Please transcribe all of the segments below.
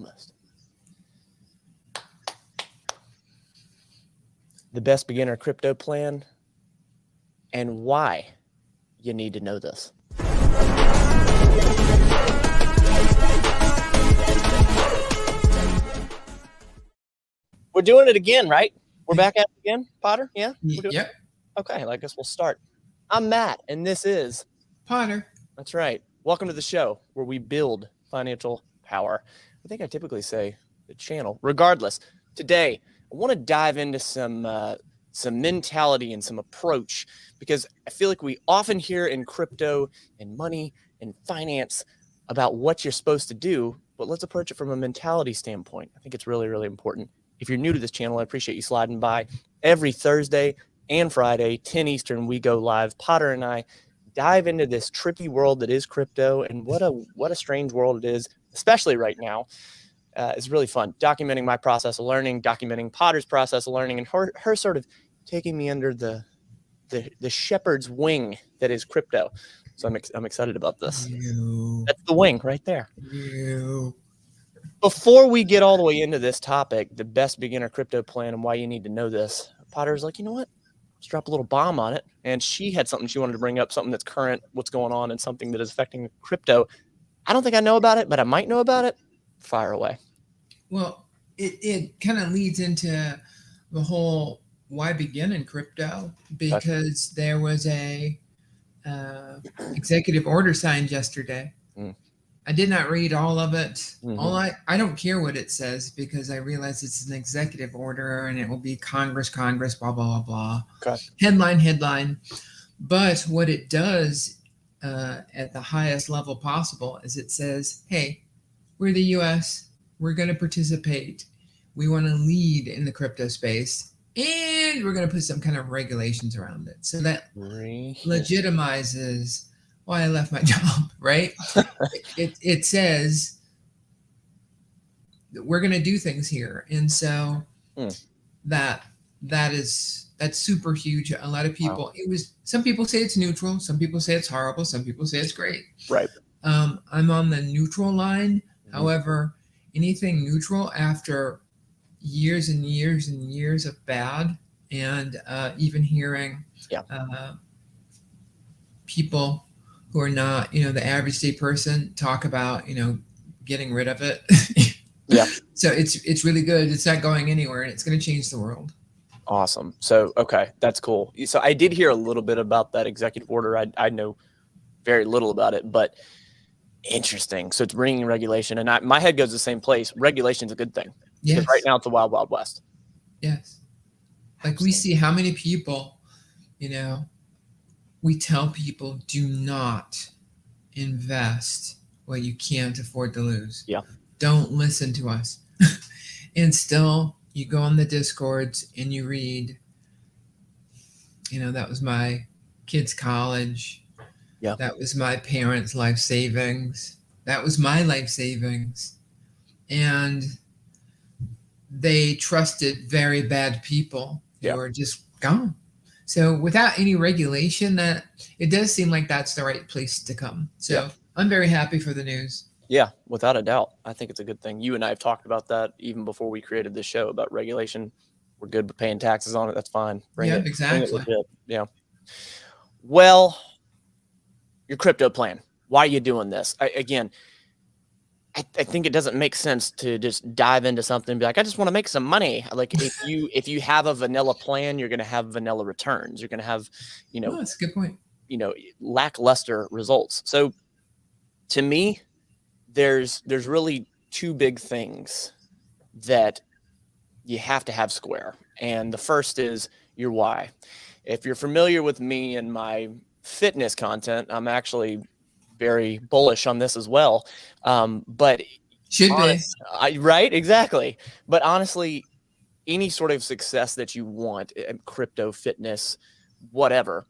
Almost. The best beginner crypto plan and why you need to know this. We're doing it again, right? We're back at it again, Potter? Yeah? Yep. Okay, I guess we'll start. I'm Matt, and this is Potter. That's right. Welcome to the show where we build financial power. I think I typically say the channel. Regardless, today I want to dive into some mentality and some approach, because I feel like we often hear in crypto and money and finance about what you're supposed to do, but let's approach it from a mentality standpoint. I think it's really, really important. If you're new to this channel, I appreciate you sliding by. Every Thursday and Friday, 10 Eastern, we go live. Potter and I dive into this trippy world that is crypto, and what a strange world it is, especially right now. It's really fun documenting my process of learning, documenting Potter's process of learning, and her sort of taking me under the shepherd's wing that is crypto. So I'm excited about this. That's the wing right there. Before we get all the way into this topic, the best beginner crypto plan and why you need to know this, Potter's like, you know what? Let's drop a little bomb on it. And she had something she wanted to bring up, something that's current, what's going on, and something that is affecting crypto. I don't think I know about it, but I might know about it. Fire away. Well, it kind of leads into the whole why begin in crypto, because there was a executive order signed yesterday. I did not read all of it. Mm-hmm. I don't care what it says, because I realize it's an executive order and it will be Congress, blah, blah, blah, blah. Okay. Headline. But what it does at the highest level possible is it says, hey, we're the U.S. We're going to participate. We want to lead in the crypto space, and we're going to put some kind of regulations around it. So that legitimizes why I left my job, right? It says that we're going to do things here. And so that's super huge. A lot of people, some people say it's neutral. Some people say it's horrible. Some people say it's great. Right. I'm on the neutral line. Mm-hmm. However, anything neutral after years and years and years of bad, and even hearing people who are not, the average day person talk about, getting rid of it. Yeah. So it's really good. It's not going anywhere, and it's going to change the world. Awesome. So, okay, that's cool. So I did hear a little bit about that executive order. I know very little about it, but interesting. So it's bringing regulation, and my head goes the same place. Regulation is a good thing. Yes. Because right now it's the wild, wild west. Yes. Like we see how many people, we tell people, do not invest what you can't afford to lose. Yeah. Don't listen to us. And still, you go on the Discords and you read, that was my kid's college. Yeah. That was my parents' life savings. That was my life savings. And they trusted very bad people who are just gone. So without any regulation, that it does seem like that's the right place to come. So I'm very happy for the news. Yeah, without a doubt. I think it's a good thing. You and I have talked about that even before we created this show about regulation. We're good with paying taxes on it. That's fine. Bring it exactly. Yeah. Well, your crypto plan. Why are you doing this? I think it doesn't make sense to just dive into something and be like, I just want to make some money. Like if you have a vanilla plan, you're going to have vanilla returns. You're going to have, that's a good point. Lackluster results. So to me, there's really two big things that you have to have square. And the first is your why. If you're familiar with me and my fitness content, I'm actually very bullish on this as well. But should be right. Exactly. But honestly, any sort of success that you want, crypto, fitness, whatever,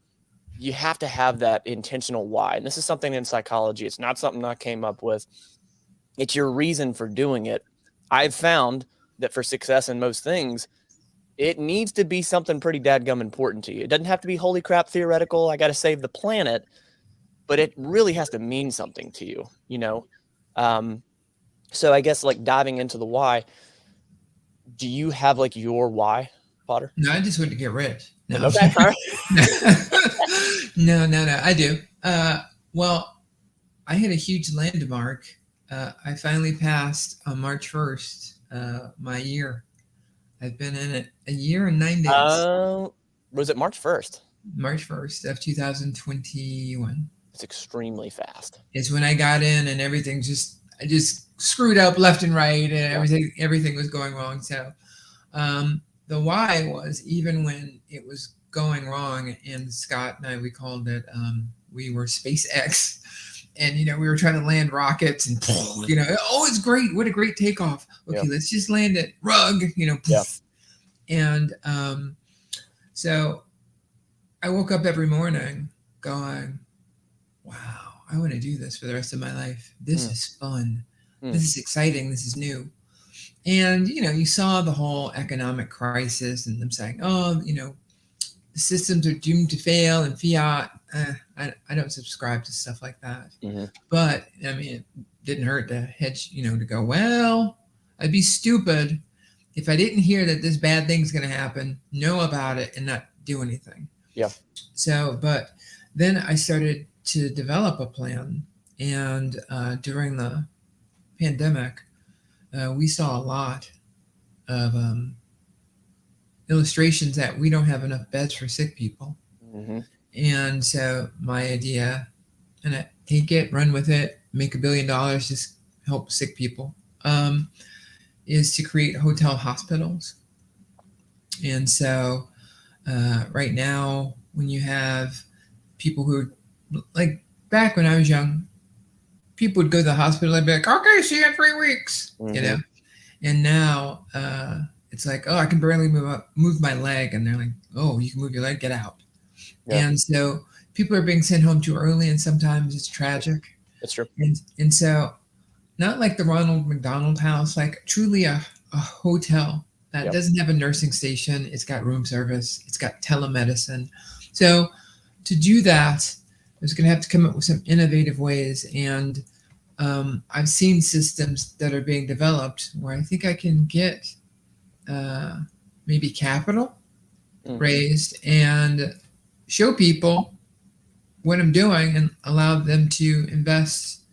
you have to have that intentional why. And this is something in psychology. It's not something I came up with. It's your reason for doing it. I've found that for success in most things, it needs to be something pretty dadgum important to you. It doesn't have to be holy crap theoretical. I got to save the planet. But it really has to mean something to you, So I guess like diving into the why, do you have like your why, Potter? No, I just want to get rich. No. Okay. All right. No. I do. Well, I hit a huge landmark. I finally passed on March 1st, my year. I've been in it a year and 9 days. Was it March 1st? March 1st of 2021. It's extremely fast. Is when I got in and everything I just screwed up left and right, and everything was going wrong. So the why was, even when it was going wrong, and Scott and I, we called it, we were SpaceX, and we were trying to land rockets, and oh, it's great, what a great takeoff. Okay, let's just land it, rug, and so I woke up every morning going, wow, I want to do this for the rest of my life. This is fun. This is exciting. This is new. And, you saw the whole economic crisis and them saying, oh, the systems are doomed to fail, and fiat. I don't subscribe to stuff like that. But, I mean, it didn't hurt to hedge, to go, well, I'd be stupid if I didn't hear that this bad thing's going to happen, know about it, and not do anything. Yeah. So, but then I started to develop a plan. And during the pandemic, we saw a lot of illustrations that we don't have enough beds for sick people. And so my idea, and I take it, run with it, make $1 billion, just help sick people, is to create hotel hospitals. And so right now, when you have people who, like back when I was young, people would go to the hospital and be like, okay, see you in 3 weeks, And now it's like, oh, I can barely move my leg. And they're like, oh, you can move your leg, get out. Yeah. And so people are being sent home too early, and sometimes it's tragic. That's true. And so not like the Ronald McDonald House, like truly a hotel that doesn't have a nursing station. It's got room service. It's got telemedicine. So to do that, there's going to have to come up with some innovative ways. And I've seen systems that are being developed where I think I can get maybe capital raised and show people what I'm doing and allow them to invest,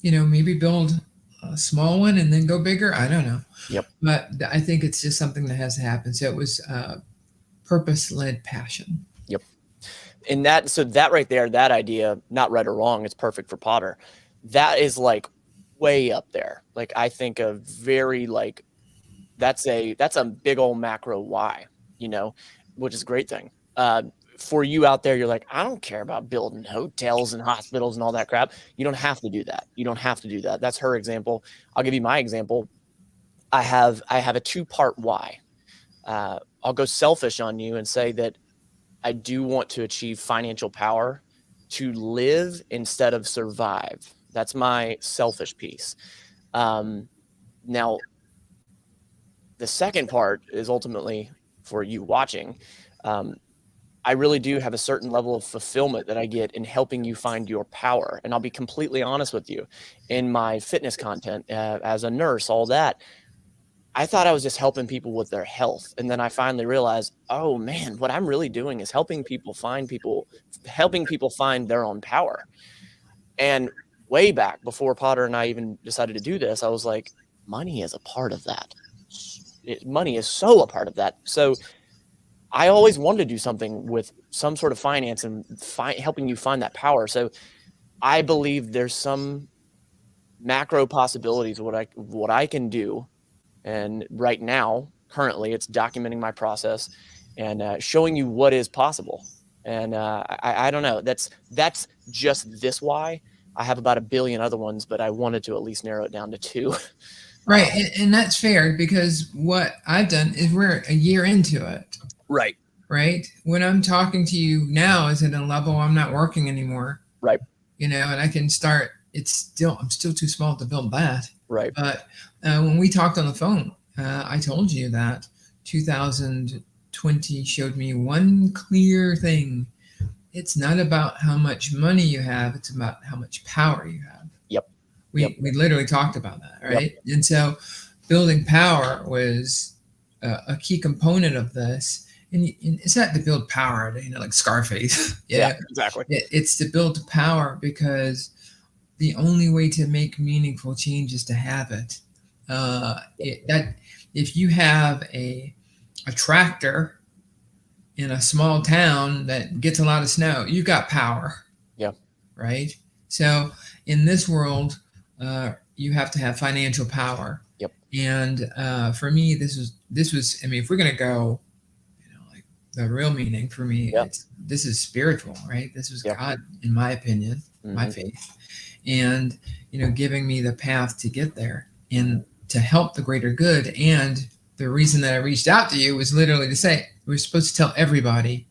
maybe build a small one and then go bigger. I don't know. Yep. But I think it's just something that has to happen. So it was purpose-led passion. Yep. And that right there, that idea, not right or wrong, it's perfect for Potter. That is like way up there. Like I think of very like, that's a big old macro why, which is a great thing. For you out there, you're like, I don't care about building hotels and hospitals and all that crap. You don't have to do that. You don't have to do that. That's her example. I'll give you my example. I have a 2-part why. I'll go selfish on you and say that I do want to achieve financial power to live instead of survive. That's my selfish piece. Now, the second part is ultimately for you watching. I really do have a certain level of fulfillment that I get in helping you find your power. And I'll be completely honest with you, in my fitness content, as a nurse, all that, I thought I was just helping people with their health. And then I finally realized, oh man, what I'm really doing is helping people find their own power. And way back before Potter and I even decided to do this, I was like, money is a part of that. Money is so a part of that. So I always wanted to do something with some sort of finance and helping you find that power. So I believe there's some macro possibilities of what I can do. And right now, currently, it's documenting my process and showing you what is possible. And I don't know. That's just this why. I have about 1 billion other ones, but I wanted to at least narrow it down to 2. Right. And that's fair, because what I've done is we're a year into it. Right. Right. When I'm talking to you now is at a level I'm not working anymore. Right. And I can start. I'm still too small to build that. Right. But when we talked on the phone, I told you that 2020 showed me one clear thing. It's not about how much money you have. It's about how much power you have. Yep. We literally talked about that, right? And so building power was a key component of this. And it's not to build power, like Scarface. Yeah, exactly. It's to build power because the only way to make meaningful change is to have it. That if you have a tractor in a small town that gets a lot of snow, you've got power. Yeah. Right. So in this world, you have to have financial power. Yep. And for me, this was. I mean, if we're gonna go, like the real meaning for me, this is spiritual, right? This was God, in my opinion, my faith, and giving me the path to get there and to help the greater good. And the reason that I reached out to you was literally to say we're supposed to tell everybody,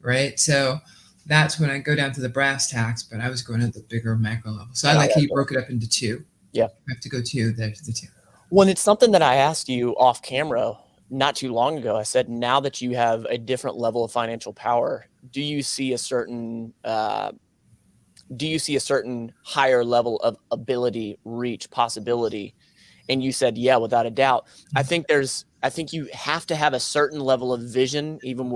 right? So that's when I go down to the brass tacks, but I was going at the bigger macro level. So I like how you broke it up into two. Yeah. I have to go to the two. When it's something that I asked you off camera not too long ago, I said, now that you have a different level of financial power, do you see a certain higher level of ability, reach, possibility? And you said, yeah, without a doubt. I think you have to have a certain level of vision, even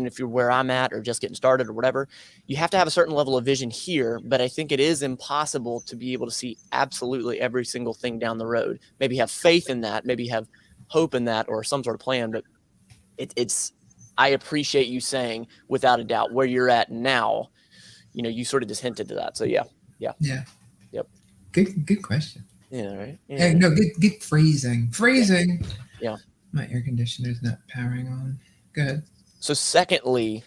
if you're where I'm at or just getting started or whatever. You have to have a certain level of vision here, but I think it is impossible to be able to see absolutely every single thing down the road. Maybe have faith in that, maybe have hope in that, or some sort of plan. But I appreciate you saying, without a doubt, where you're at now. You sort of just hinted to that. So yeah. Yep. Good question. Yeah, right. Yeah. No, good phrasing. Yeah. My air conditioner's not powering on. Good. So secondly,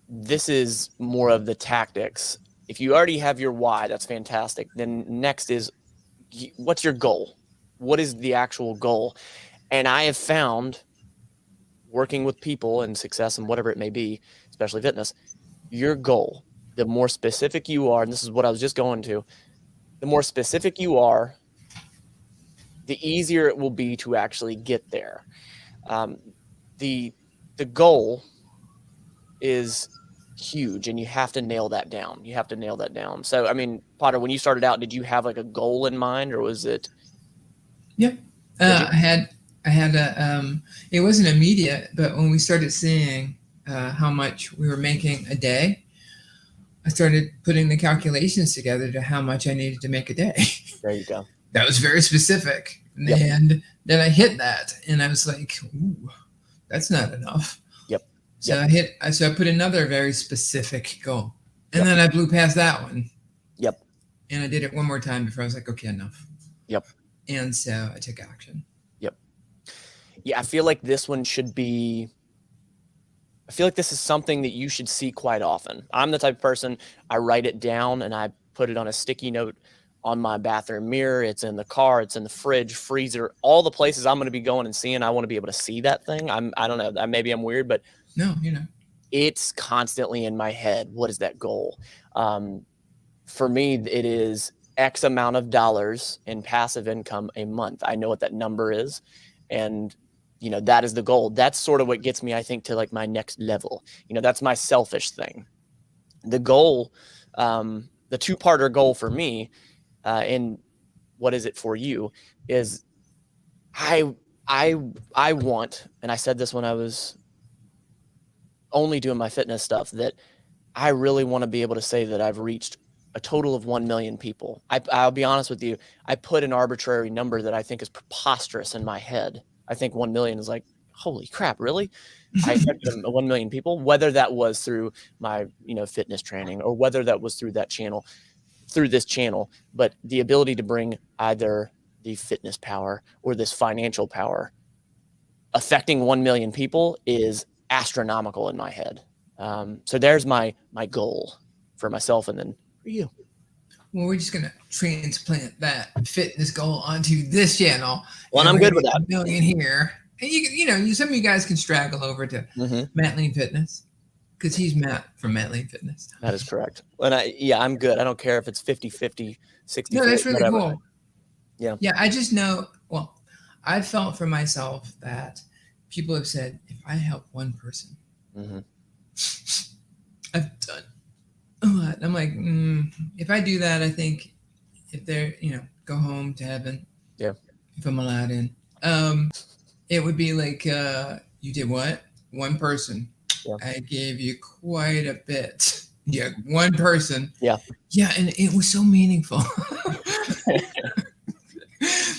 this is more of the tactics. If you already have your why, that's fantastic. Then next is, what's your goal? What is the actual goal? And I have found, working with people and success and whatever it may be, especially fitness, your goal, the more specific you are, and this is what I was just going to, the more specific you are, the easier it will be to actually get there. The goal is huge, and you have to nail that down. So, I mean, Potter, when you started out, did you have like a goal in mind, or was it? Yeah, I had it wasn't immediate, but when we started seeing how much we were making a day, I started putting the calculations together to how much I needed to make a day. There you go. That was very specific. And then I hit that, and I was like, ooh, that's not enough. So I put another very specific goal, and then I blew past that one. And I did it one more time before I was like, okay, enough. And so I took action. Yeah, I feel like this one should be, I feel like this is something that you should see quite often. I'm the type of person, I write it down and I put it on a sticky note on my bathroom mirror. It's in the car, it's in the fridge, freezer, all the places I'm going to be going and seeing. I want to be able to see that thing. I don't know, maybe I'm weird, but no, it's constantly in my head. What is that goal? For me, it is X amount of dollars in passive income a month. I know what that number is. And that is the goal. That's sort of what gets me, I think, to like my next level. That's my selfish thing. The goal, the two-parter goal for me, and what is it for you, is I want, and I said this when I was only doing my fitness stuff, that I really want to be able to say that I've reached a total of 1 million people. I'll be honest with you. I put an arbitrary number that I think is preposterous in my head. I think 1 million is like, holy crap, really? I affected 1 million people, whether that was through my, fitness training or whether that was through this channel, but the ability to bring either the fitness power or this financial power affecting 1 million people is astronomical in my head. So there's my goal for myself, and then for you. Well, we're just gonna transplant that fitness goal onto this channel. Well, and I'm good with that. 1 million here, and some of you guys can straggle over to Matt Lean Fitness, because he's Matt from Matt Lean Fitness. That is correct. And I'm good. I don't care if it's 50-50, 60. No, that's really whatever. Cool. Yeah. Yeah, I just know. Well, I felt for myself that people have said, if I help one person, I've done a lot. I'm like, if I do that, I think if they're, go home to heaven. Yeah. If I'm allowed in. It would be like, you did what? One person. Yeah. I gave you quite a bit. Yeah, one person. Yeah. Yeah, and it was so meaningful.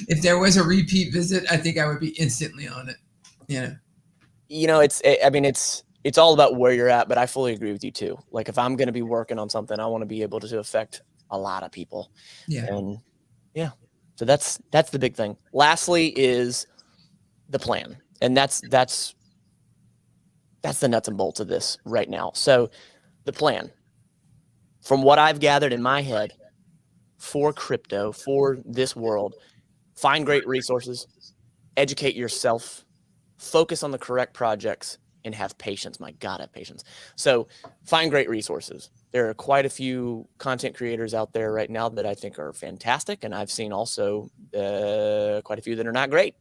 If there was a repeat visit, I think I would be instantly on it. Yeah. It's all about where you're at, but I fully agree with you too. Like if I'm going to be working on something, I want to be able to affect a lot of people. Yeah. And yeah, so that's the big thing. Lastly is the plan. And that's the nuts and bolts of this right now. So the plan, from what I've gathered in my head for crypto, for this world, find great resources, educate yourself, focus on the correct projects, and have patience. My God, have patience. So find great resources. There are quite a few content creators out there right now that I think are fantastic. And I've seen also quite a few that are not great.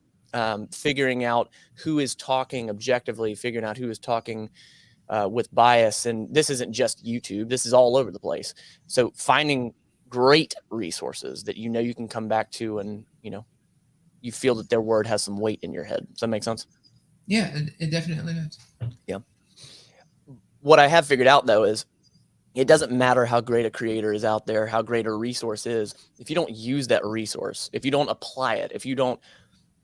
Figuring out who is talking objectively, figuring out who is talking with bias. And this isn't just YouTube. This is all over the place. So finding great resources that you can come back to and, you feel that their word has some weight in your head. Does that make sense? Yeah, it definitely does. Yeah. What I have figured out, though, is it doesn't matter how great a creator is out there, how great a resource is. If you don't use that resource, if you don't apply it, if you don't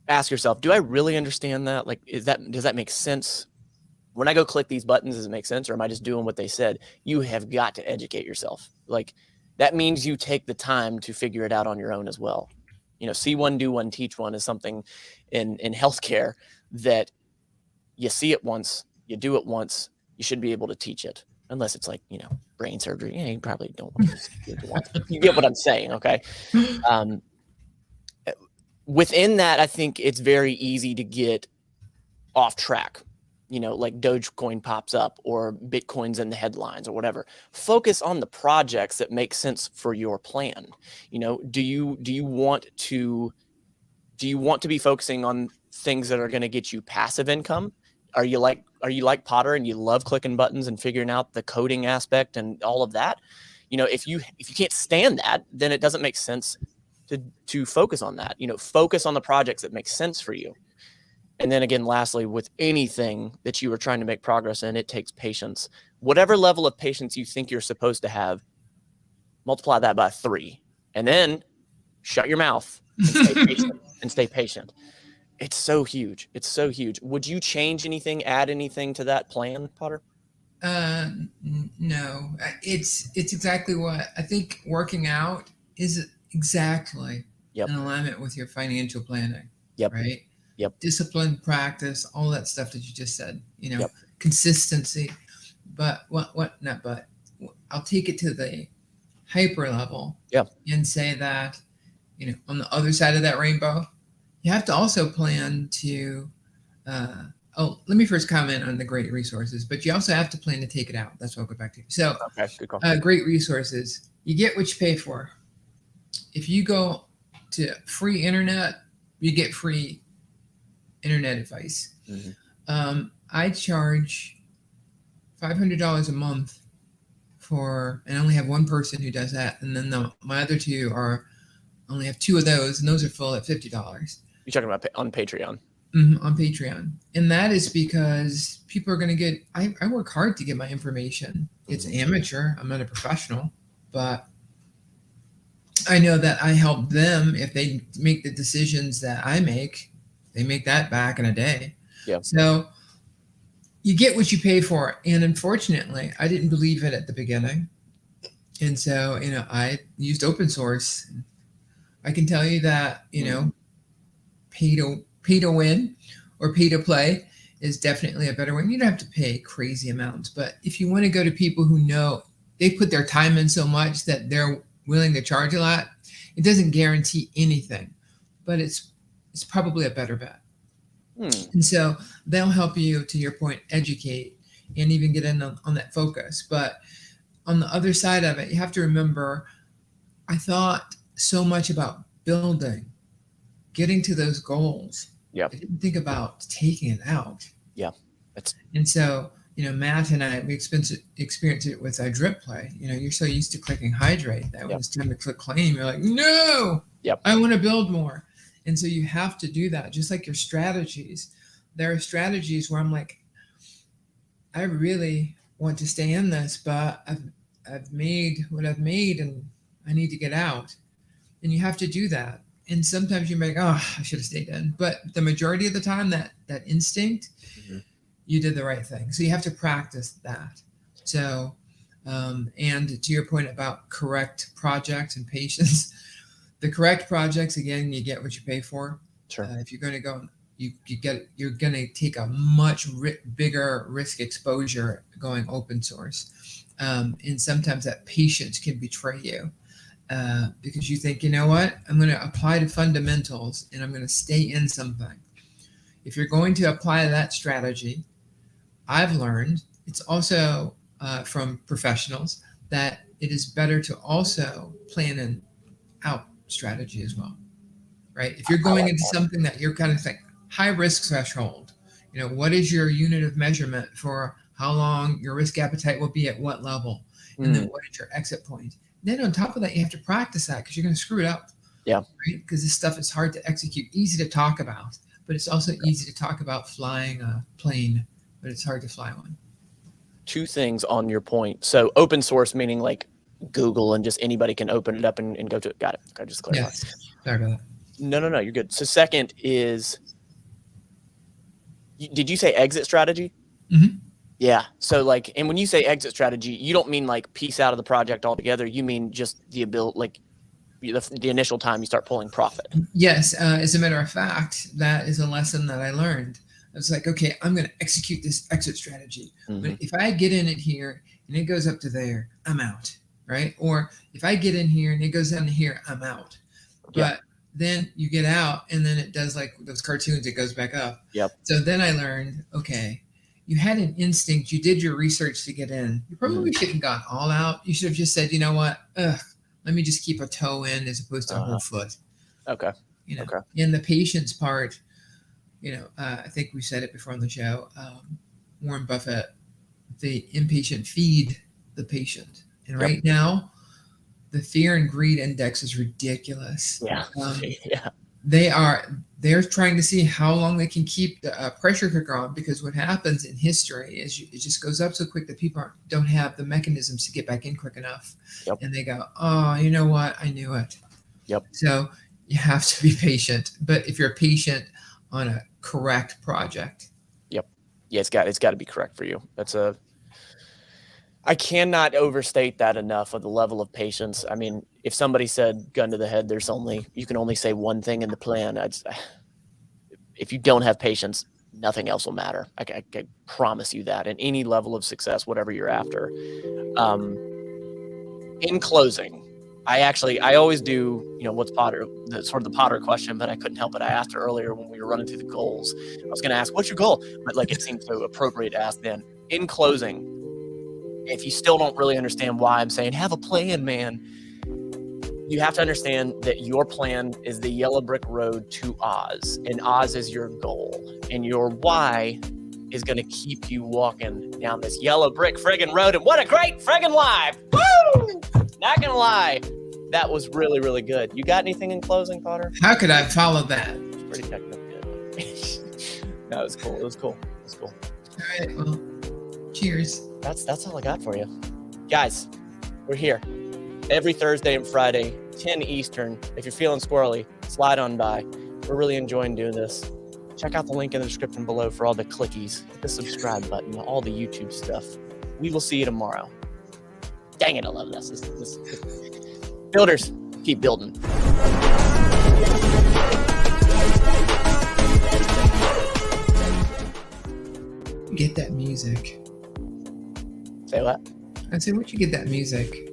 ask yourself, do I really understand that? Like, does that make sense? When I go click these buttons, does it make sense? Or am I just doing what they said? You have got to educate yourself. Like, that means you take the time to figure it out on your own as well. See one, do one, teach one is something in healthcare that you see it once, you do it once, you should be able to teach it. Unless it's like, brain surgery. Yeah, you probably don't want to. You get what I'm saying, okay? Within that, I think it's very easy to get off track. Like Dogecoin pops up or Bitcoin's in the headlines or whatever. Focus on the projects that make sense for your plan. Do you want to be focusing on things that are going to get you passive income? Are you like Potter and you love clicking buttons and figuring out the coding aspect and all of that? If you can't stand that, then it doesn't make sense to focus on that. Focus on the projects that make sense for you. And then again, lastly, with anything that you are trying to make progress in, it takes patience. Whatever level of patience you think you're supposed to have, multiply that by 3, and then shut your mouth and stay patient. It's so huge. It's so huge. Would you change anything, add anything to that plan, Potter? No, it's exactly what I think. Working out is exactly in alignment with your financial planning. Yep. Right. Yep. Discipline, practice, all that stuff that you just said. Consistency. But not but. I'll take it to the hyper level. Yep. And say that, on the other side of that rainbow, you have to also plan to. Let me first comment on the great resources, but you also have to plan to take it out. That's what I'll go back to. So, okay, good call. Great resources. You get what you pay for. If you go to free internet, you get free internet advice. Mm-hmm. I charge $500 a month and I only have one person who does that. And then my other two only have 2 of those, and those are full at $50. You're talking about on Patreon. Mm-hmm, on Patreon. And that is because people are going to get, I work hard to get my information. It's amateur. I'm not a professional, but I know that I help them. If they make the decisions that I make, they make that back in a day. Yeah. So you get what you pay for. And unfortunately, I didn't believe it at the beginning. And so, I used open source. I can tell you that, pay to win or pay to play is definitely a better one. You don't have to pay crazy amounts, but if you want to go to people who know they put their time in so much that they're willing to charge a lot, it doesn't guarantee anything, but it's probably a better bet. And so they'll help you, to your point, educate and even get in on that focus. But on the other side of it, you have to remember, I thought so much about building, getting to those goals. Yeah. I didn't think about taking it out. Yeah. And so Matt and I, we experienced it with our drip play. You're so used to clicking hydrate that when it's time to click claim, you're like, no, I want to build more. And so you have to do that, just like your strategies. There are strategies where I'm like, I really want to stay in this, but I've made what I've made and I need to get out. And you have to do that. And sometimes you make, I should have stayed in. But the majority of the time, that instinct, you did the right thing. So you have to practice that. So, and to your point about correct projects and patience, the correct projects, again, you get what you pay for. Sure. If you're going to go, you're going to take a much bigger risk exposure going open source. And sometimes that patience can betray you. Because you think, you know what, I'm going to apply to fundamentals and I'm going to stay in something. If you're going to apply that strategy, I've learned it's also from professionals that it is better to also plan an out strategy as well, right? If you're going into something that you're kind of think high risk threshold, what is your unit of measurement for how long your risk appetite will be at what level, and then what is your exit point? Then on top of that, you have to practice that because you're going to screw it up. Yeah. Right? Because this stuff is hard to execute, easy to talk about, but it's also easy to talk about flying a plane, but it's hard to fly one. Two things on your point. So open source, meaning like Google and just anybody can open it up and go to it. Got it. Okay, just clarify. Yes. Sorry about that. No, you're good. So second is, did you say exit strategy? Mm-hmm. Yeah. So like, and when you say exit strategy, you don't mean like piece out of the project altogether. You mean just the ability, like the initial time you start pulling profit. Yes. As a matter of fact, that is a lesson that I learned. I was like, okay, I'm going to execute this exit strategy. But if I get in it here and it goes up to there, I'm out. Right. Or if I get in here and it goes down to here, I'm out. But then you get out and then it does like those cartoons, it goes back up. Yep. So then I learned, okay, you had an instinct. You did your research to get in. You probably shouldn't have gone all out. You should have just said, you know what? Let me just keep a toe in as opposed to a whole foot. Okay. Okay. In the patience part, I think we said it before on the show. Warren Buffett, the impatient feed the patient. And right now, the fear and greed index is ridiculous. Yeah. They're trying to see how long they can keep the pressure cooker on, because what happens in history is it just goes up so quick that people don't have the mechanisms to get back in quick enough. Yep. And they go, oh, you know what? I knew it. Yep. So you have to be patient. But if you're patient on a correct project. Yep. Yeah, it's got to be correct for you. I cannot overstate that enough of the level of patience. I mean, if somebody said gun to the head, you can only say one thing in the plan. If you don't have patience, nothing else will matter. I promise you that. And any level of success, whatever you're after. In closing, I always do, what's Potter, sort of the Potter question, but I couldn't help it. I asked her earlier when we were running through the goals. I was going to ask, what's your goal? But it seemed so appropriate to ask then. In closing, if you still don't really understand why I'm saying have a plan, man, you have to understand that your plan is the yellow brick road to Oz, and Oz is your goal, and your why is going to keep you walking down this yellow brick friggin' road. And what a great friggin' live! Woo! Not gonna lie, that was really, really good. You got anything in closing, Potter? How could I follow that? It's pretty technical. No, it was cool. It was cool. All right. Well, cheers. That's all I got for you. Guys, we're here every Thursday and Friday, 10 Eastern. If you're feeling squirrely, slide on by. We're really enjoying doing this. Check out the link in the description below for all the clickies, hit the subscribe button, all the YouTube stuff. We will see you tomorrow. Dang it, I love this. Builders, keep building. Get that music. Say what? I said, where'd you get that music?